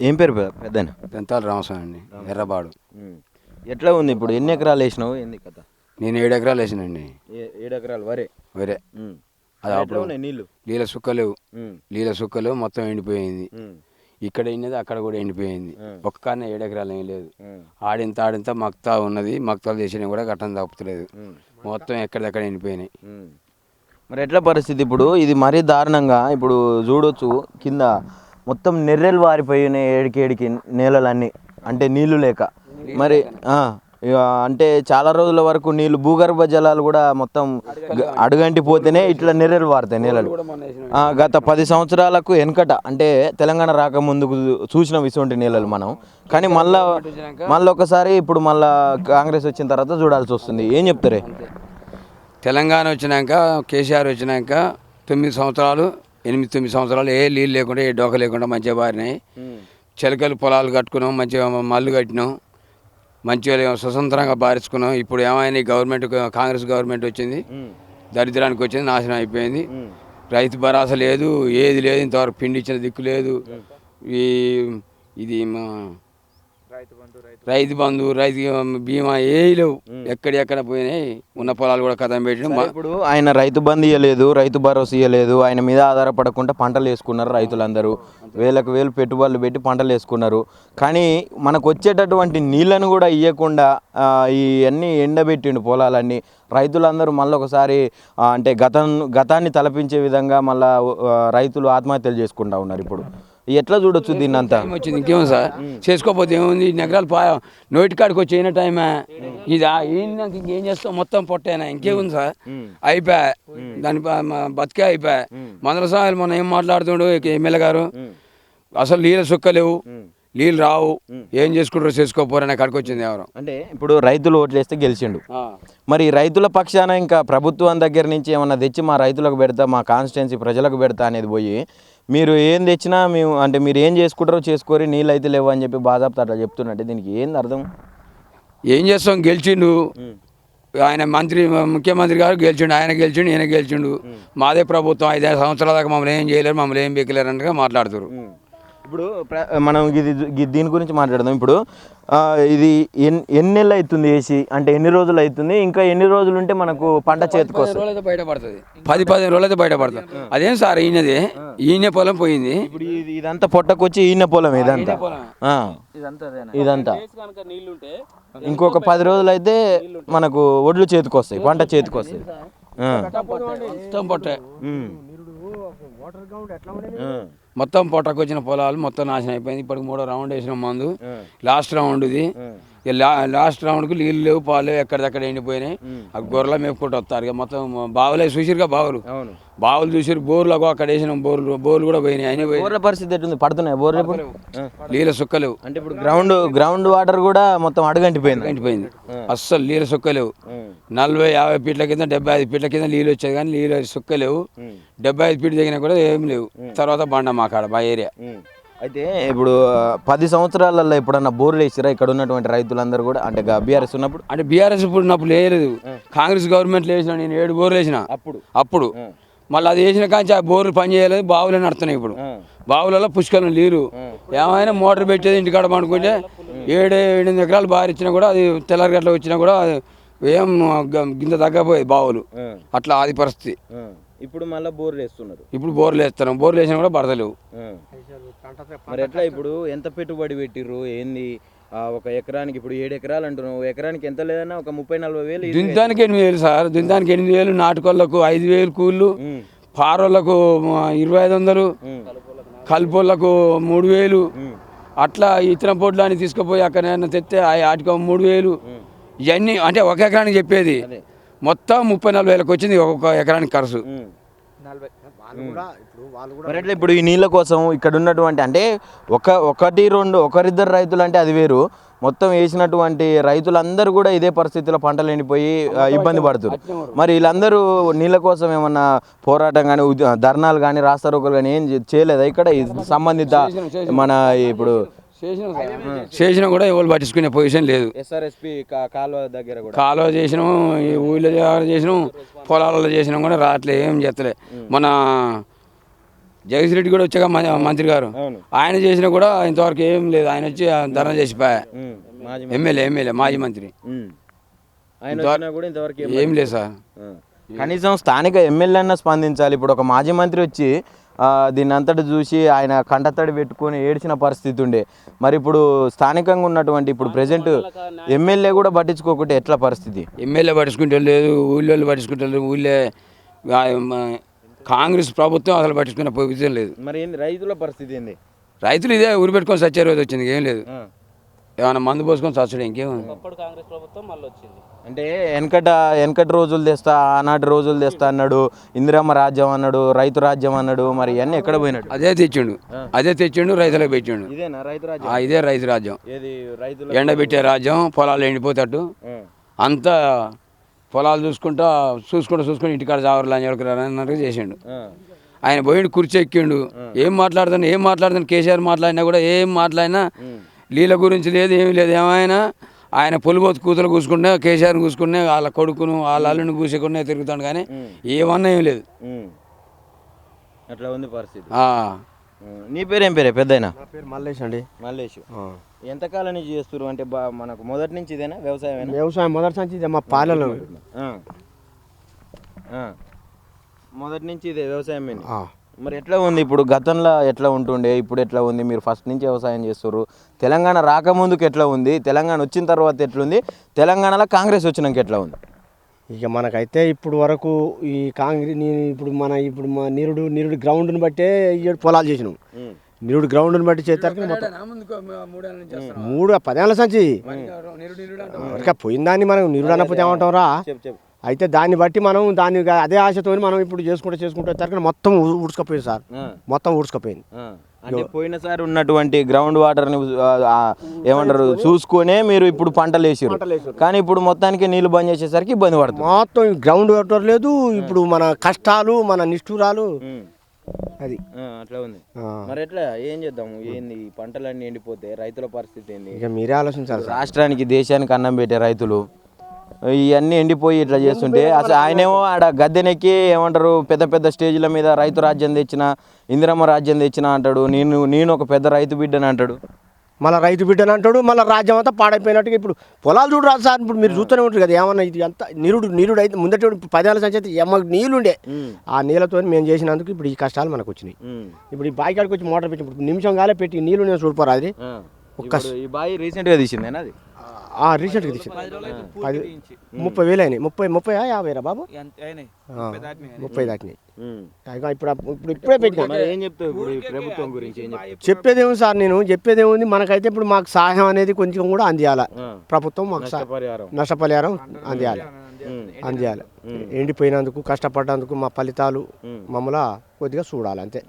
ఏం పేరు పెద్దనా? పెంతాల రామస్వామి అండి, ఎర్రబాడు. ఎట్లా ఉంది ఇప్పుడు? ఎన్ని ఎకరాలు వేసినావు? ఏంది కథ? నేను 7 ఎకరాలు వేసానండి. 7 ఎకరాలు వరే. వరే. అది అప్పుడు నీళ్ళు నీళ్ళ సుక్కలు మొత్తం ఎండిపోయింది. ఇక్కడ అయినది అక్కడ కూడా ఎండిపోయింది. ఒక్క కారణం 7 ఎకరాలు ఏం లేదు. ఆడింత మక్తా ఉన్నది. మక్తాలు చేసినా కూడా గట్టం తప్పుతలేదు. మొత్తం ఎక్కడిదక్కడ ఎండిపోయినాయి. మరి ఎట్లా పరిస్థితి ఇప్పుడు? ఇది మరీ దారుణంగా ఇప్పుడు చూడొచ్చు, కింద మొత్తం నెర్రెలు వారిపోయినాయి ఏడికేడికి నేలలన్నీ, అంటే నీళ్లు లేక. మరి అంటే చాలా రోజుల వరకు నీళ్ళు, భూగర్భ జలాలు కూడా మొత్తం అడుగంటి పోతేనే ఇట్లా నెర్రెలు వారుతాయి నేలలు. గత 10 సంవత్సరాలకు వెనకట, అంటే తెలంగాణ రాకముందుకు చూసిన ఇటువంటి నేలలు మనం. కానీ మళ్ళీ ఒకసారి ఇప్పుడు మళ్ళీ కాంగ్రెస్ వచ్చిన తర్వాత చూడాల్సి వస్తుంది. ఏం చెప్తారే? తెలంగాణ వచ్చినాక, కేసీఆర్ వచ్చినాక 9 సంవత్సరాలు 8-9 సంవత్సరాలు ఏ నీళ్ళు లేకుండా, ఏ డోక లేకుండా మంచిగా బారినాయి. చిలకలు పొలాలు కట్టుకున్నాం, మంచిగా మల్లు కట్టినాం, మంచిగా స్వతంత్రంగా బారించుకున్నాం. ఇప్పుడు ఏమైనా గవర్నమెంట్, కాంగ్రెస్ గవర్నమెంట్ వచ్చింది, దరిద్రానికి వచ్చింది, నాశనం అయిపోయింది. రైతు భరోసా లేదు, ఏది లేదు, ఇంతవరకు పిండి ఇచ్చిన దిక్కు లేదు. ఇది రైతు బంధు, రైతు బీమా ఏ లేవు, ఎక్కడెక్కడ పోయినాయి. ఉన్న పొలాలు కూడా కథం పెట్టిన. ఇప్పుడు ఆయన రైతు బంధు ఇవ్వలేదు, రైతు భరోసా ఇవ్వలేదు, ఆయన మీద ఆధారపడకుండా పంటలు వేసుకున్నారు రైతులందరూ. వేలకు వేలు పెట్టుబడులు పెట్టి పంటలు వేసుకున్నారు. కానీ మనకు వచ్చేటటువంటి నీళ్లను కూడా ఇవ్వకుండా ఇవన్నీ ఎండబెట్టిండు పొలాలన్నీ. రైతులందరూ మళ్ళీ ఒకసారి అంటే గతాన్ని తలపించే విధంగా మళ్ళీ రైతులు ఆత్మహత్యలు చేసుకుంటా ఉన్నారు. ఇప్పుడు ఎట్లా చూడొచ్చు దీన్ని? అంతా వచ్చింది ఇంకేమో సార్, చేసుకోకపోతే ఏముంది? ఎకరాలు నోటి కాడికి వచ్చి అయిన టైమే ఇది. ఇంకేం చేస్తాం? మొత్తం పొట్టేనా, ఇంకేముంది సార్? అయిపోయా, దాని బతికే అయిపోయా. మందల సార్లు మనం ఏం మాట్లాడుతుండు ఎమ్మెల్యే గారు, అసలు నీళ్ళ సుక్కలేవు, నీళ్ళు రావు, ఏం చేసుకుంటారో చేసుకోపోరని అక్కడికి వచ్చింది. ఎవరు అంటే ఇప్పుడు రైతులు ఓట్లేస్తే గెలిచిండు. మరి రైతుల పక్షాన ఇంకా ప్రభుత్వం దగ్గర నుంచి ఏమన్నా తెచ్చి మా రైతులకు పెడతా, మా కాన్స్టిట్యున్సీ ప్రజలకు పెడతా అనేది పోయి, మీరు ఏం తెచ్చినా మేము అంటే మీరు ఏం చేసుకుంటారో చేసుకోరి, నీళ్ళు అయితే లేవు అని చెప్పి బాధాపుతా అట్లా చెప్తున్నట్టే. దీనికి ఏంది అర్థం? ఏం చేస్తాం? గెలిచిండు ఆయన, ముఖ్యమంత్రి గారు గెలిచిండు, ఆయన గెలిచిండు, ఈయన గెలిచిండు. మాదే ప్రభుత్వం 5 సంవత్సరాల దాకా మమ్మల్ని ఏం చేయలేరు, మమ్మల్ని ఏం బీకలేరు అన్నట్టుగా మాట్లాడుతారు. ఇప్పుడు మనం దీని గురించి మాట్లాడదాం. ఇప్పుడు ఇది ఎన్ని నెలలు అవుతుంది వేసి, అంటే ఎన్ని రోజులు అవుతుంది, ఇంకా ఎన్ని రోజులు ఉంటే మనకు పంట చేతికి వస్తుంది? బయటపడుతుంది 10-15 రోజులు అయితే బయటపడుతుంది. అదేం సార్, ఈయన పొలం పోయింది. ఇప్పుడు ఇదంతా పొట్టకొచ్చి ఈయన పొలం, ఇదంతా ఇంకొక 10 రోజులు అయితే మనకు ఒడ్లు చేతికి వస్తాయి, పంట చేతికి వస్తాయి. మొత్తం పొట్టకు వచ్చిన పొలాలు మొత్తం నాశనం అయిపోయింది. ఇప్పటికి 3వ రౌండ్ వేసిన మందు, లాస్ట్ రౌండ్ ఇది. లాస్ట్ రౌండ్కు నీళ్ళు లేవు, పాలు లేవు, ఎక్కడిదక్కడ ఎండిపోయినాయి. ఆ గొర్రెల మేపుకుంటూ వస్తారు. ఇక మొత్తం బావులే చూసిరుగా, బావులు చూసిరు. బోర్లకు అక్కడ వేసిన బోర్లు కూడా పోయినాయి. అయినా బోర్ల పరిస్థితి ఎట్టుంది? పడుతున్నాయి బోర్లు? నీళ్ళ సుక్కలేవు. అంటే ఇప్పుడు గ్రౌండ్ వాటర్ కూడా మొత్తం అడుగంటిపోయింది. అస్సలు నీళ్ళ సుక్కలేవు. 40-50 ఫీట్ల కింద, 75 ఫీట్ల కింద నీళ్ళు వచ్చేది, కానీ నీళ్ళు సుక్కలేవు. 75 ఫీట్ దిగినా కూడా ఏం లేవు. తర్వాత బండ మా కాడ, మా ఏరియా. అయితే ఇప్పుడు 10 సంవత్సరాలలో ఎప్పుడన్నా బోర్లు వేసిరా ఇక్కడ ఉన్నటువంటి రైతులందరూ కూడా? అంటే బీఆర్ఎస్ ఉన్నప్పుడు, అంటే బీఆర్ఎస్ ఉన్నప్పుడు వేయలేదు, కాంగ్రెస్ గవర్నమెంట్లో వేసిన. నేను 7 బోర్లు వేసిన అప్పుడు. మళ్ళీ అది వేసిన కానీ ఆ బోర్లు పని చేయలేదు, బావులే నడుతున్నాయి. ఇప్పుడు బావులలో పుష్కలం నీరు. ఏమైనా మోటార్ పెట్టేది ఇంటికాడ పండుకుంటే 7-8 ఎకరాలు బారిచ్చినా కూడా, అది తెల్లరగట్ల వచ్చినా కూడా ఏం గింత తగ్గపోయేది బావులు. అట్లా అది పరిస్థితి. ఇప్పుడు మళ్ళీ బోర్లు వేస్తున్నారు. ఇప్పుడు బోర్లు వేస్తున్నాం, బోర్లు వేసినా కూడా పడతలేవు. మరి ఎట్లా? ఇప్పుడు ఎంత పెట్టుబడి పెట్టిర్రు ఏంది? ఒక ఎకరానికి ఇప్పుడు 7 ఎకరాలు అంటున్నావు, ఎకరానికి ఎంత లేదన్నా ఒక 30-40 వేలు. దుంతానికి 8,000 సార్, దుంతానికి 8,000, నాటుకోళ్ళకు 5,000 కూళ్ళు, పారోళ్ళకు 2,500, కలుపోళ్ళకు 3,000. అట్లా ఇతర పొడ్లు అని తీసుకుపోయి అక్కడ తెస్తే వాటికి 3,000. ఇవన్నీ అంటే ఒక ఎకరానికి చెప్పేది. మొత్తం 30-40 వేలకు వచ్చింది ఒక్కొక్క ఎకరానికి ఖర్చు. మరి ఇప్పుడు ఈ నీళ్ళ కోసం ఇక్కడ ఉన్నటువంటి, అంటే ఒకరిద్దరు రైతులు అంటే అది వేరు, మొత్తం వేసినటువంటి రైతులందరూ కూడా ఇదే పరిస్థితిలో పంటలు ఎండిపోయి ఇబ్బంది పడుతున్నారు. మరి వీళ్ళందరూ నీళ్ళ కోసం ఏమన్నా పోరాటం కానీ, ధర్నాలు కానీ, రాస్తారోకోలు కానీ ఏం చేయలేదా ఇక్కడ సంబంధిత మన? ఇప్పుడు చేసినా కూడా ఎవరు పట్టించుకునే పొజిషన్ లేదు. ఎస్ఆర్ఎస్పి కాలువ చేసినాం, ఊళ్ళో చేసినాం, పొలాలలో చేసినాం కూడా రావట్లే, ఏం చేస్తలే. మన జగదీష్ రెడ్డి కూడా వచ్చాక మంత్రి గారు అవును. ఆయన చేసినా కూడా ఇంతవరకు ఏం లేదు. ఆయన వచ్చి ధర్నా చేసిపోయా. మాజీ ఎమ్మెల్యే మాజీ మంత్రి ఆయన వచ్చినా కూడా ఇంతవరకు ఏం లేదు సార్. కనీసం స్థానిక ఎమ్మెల్యే అన్న స్పందించాలి. ఇప్పుడు ఒక మాజీ మంత్రి వచ్చి దీన్ని అంతటి చూసి ఆయన కంటతడి పెట్టుకొని ఏడ్చిన పరిస్థితి ఉండే. మరి ఇప్పుడు స్థానికంగా ఉన్నటువంటి ఇప్పుడు ప్రెసెంట్ ఎమ్మెల్యే కూడా పట్టించుకోకుంటే ఎట్లా పరిస్థితి? ఎమ్మెల్యే పట్టించుకుంటే లేదు, ఊళ్ళో పట్టించుకుంటే లేదు. ఊళ్ళో కాంగ్రెస్ ప్రభుత్వం అసలు పట్టించుకునే పొజిషన్ లేదు. మరి ఏంది రైతుల పరిస్థితి ఏంది? రైతులు ఇదే ఊరి పెట్టుకొని చచ్చే రోజు వచ్చింది. ఏం లేదు, ఏమైనా మందు పోసుకొని చచ్చడం ఇంకేం. కాంగ్రెస్ ప్రభుత్వం మళ్ళీ వచ్చింది. అంటే వెనకటి రోజులు తెస్తా, ఆనాటి రోజులు తెస్తా అన్నాడు, ఇందిరమ్మ రాజ్యం అన్నాడు, రైతు రాజ్యం అన్నాడు. మరి ఇవన్నీ ఎక్కడ పోయినట్టు? అదే తెచ్చిండు రైతులకు పెట్టిండు. ఇదేనా రైతు రాజ్యం? ఇదే రైతు రాజ్యం. ఏది రైతులు ఎండబెట్టే రాజ్యం, పొలాలు ఎండిపోతాడు. అంతా పొలాలు చూసుకుంటూ ఇంటికాడ జావరు లంజవరకు చేసిండు. ఆయన పోయిండు, కుర్చీ ఎక్కిండు. ఏం మాట్లాడుతాను కేసీఆర్ మాట్లాడినా కూడా ఏం మాట్లాడినా నీళ్ళ గురించి లేదు, ఏమి లేదు. ఏమైనా ఆయన పొలిపోతు కూతురు కూసుకుంటే, కేసీఆర్ని కూసుకునే, వాళ్ళ కొడుకును వాళ్ళ అల్లుని కూసుకునే తిరుగుతాడు. కానీ ఏమన్నా ఏం లేదు. అట్లా ఉంది పరిస్థితి. నీ పేరు ఏం పేరే పెద్దయినా? నా పేరు మల్లేష్ అండి. మల్లేష్. ఎంతకాలం నుంచి చేస్తారు? అంటే మనకు మొదటి నుంచి ఇదేనా వ్యవసాయం? వ్యవసాయం మొదటి నుంచి ఇదే మా పాలెంలో. మొదటి నుంచి ఇదే వ్యవసాయం. మరి ఎట్లా ఉంది ఇప్పుడు? గతంలో ఎట్లా ఉంటుండే, ఇప్పుడు ఎట్లా ఉంది? మీరు ఫస్ట్ నుంచి వ్యవసాయం చేస్తారు. తెలంగాణ రాకముందుకు ఎట్లా ఉంది, తెలంగాణ వచ్చిన తర్వాత ఎట్లుంది, తెలంగాణలో కాంగ్రెస్ వచ్చినాక ఎట్లా ఉంది? ఇక మనకైతే ఇప్పుడు వరకు ఈ కాంగ్రెస్ ఇప్పుడు మా నీరుడు గ్రౌండ్ని బట్టే ఈ పొలాలు చేసినాం. నీరుడు గ్రౌండ్ని బట్టి చేస్తారు. 10 ఏళ్ళ సంచి ఇంకా పోయిందాన్ని మనం నీరుడు అన్నప్పుడు ఏమంటాం రా. అయితే దాన్ని బట్టి మనం అదే ఆశతో మనం ఇప్పుడు చేసుకుంటూ వచ్చారు. మొత్తం ఊడ్చుకపోయింది సార్, మొత్తం ఊడ్చుకపోయింది. అంటే పోయినసారి ఉన్నటువంటి గ్రౌండ్ వాటర్ని ఏమంటారు చూసుకునే మీరు ఇప్పుడు పంటలు వేసారు. కానీ ఇప్పుడు మొత్తానికి నీళ్లు బంద్ చేసేసరికి ఇబ్బంది పడుతుంది. మొత్తం గ్రౌండ్ వాటర్ లేదు. ఇప్పుడు మన కష్టాలు, మన నిష్ఠూరాలు అది అట్లా ఉంది. మరి ఎట్లా ఏం చేద్దాము? ఏంది పంటలన్నీ ఎండిపోతే రైతుల పరిస్థితి ఏంది? ఇక మీరే ఆలోచించాలి. రాష్ట్రానికి దేశానికి అన్నం పెట్టే రైతులు ఇవన్నీ ఎండిపోయి ఇట్లా చేస్తుంటే అసలు ఆయనేమో ఆడ గద్దెనెక్కి ఏమంటారు పెద్ద పెద్ద స్టేజ్ల మీద రైతు రాజ్యం తెచ్చిన, ఇందిరమ్మ రాజ్యం తెచ్చిన అంటాడు. నేను ఒక పెద్ద రైతు బిడ్డని అంటాడు. మళ్ళీ రైతు బిడ్డని అంటాడు. మళ్ళీ రాజ్యం అంతా పాడైపోయినట్టుగా ఇప్పుడు పొలాలు చూడు రాదు సార్. ఇప్పుడు మీరు చూస్తూనే ఉంటారు కదా. ఏమన్నా ఇది అంతా నీరుడు అయితే ముందట 10 ఏళ్ళ సంచి అయితే మాకు నీళ్ళుండే. ఆ నీళ్ళతో మేము చేసినందుకు ఇప్పుడు ఈ కష్టాలు మనకు వచ్చినాయి. ఇప్పుడు ఈ బాయికాడికి వచ్చి మోటార్ పెట్టి ఇప్పుడు నిమిషం కాలే పెట్టి నీళ్ళు నేను చూడిపోరా. అది ఈ బాయి రీసెంట్గా తీసిందేనా? అది రీసెంట్గా తీసింది. 30,000 అయినాయి. 30 50 రా బాబు, 30 దాటినాయి. ఇప్పుడే పెట్టినా. ఏం చెప్తావు ఇప్పుడు ఈ ప్రభుత్వం గురించి? చెప్పేదేముంది సార్, నేను చెప్పేదేముంది. మనకైతే ఇప్పుడు మాకు సహాయం అనేది కొంచెం కూడా అందియాలి. ప్రభుత్వం మాకు నష్టపరిహారం అందియాలి. ఎండిపోయినందుకు, కష్టపడ్డందుకు మా ఫలితాలు మమ్మల్ని కొద్దిగా చూడాలి అంతే.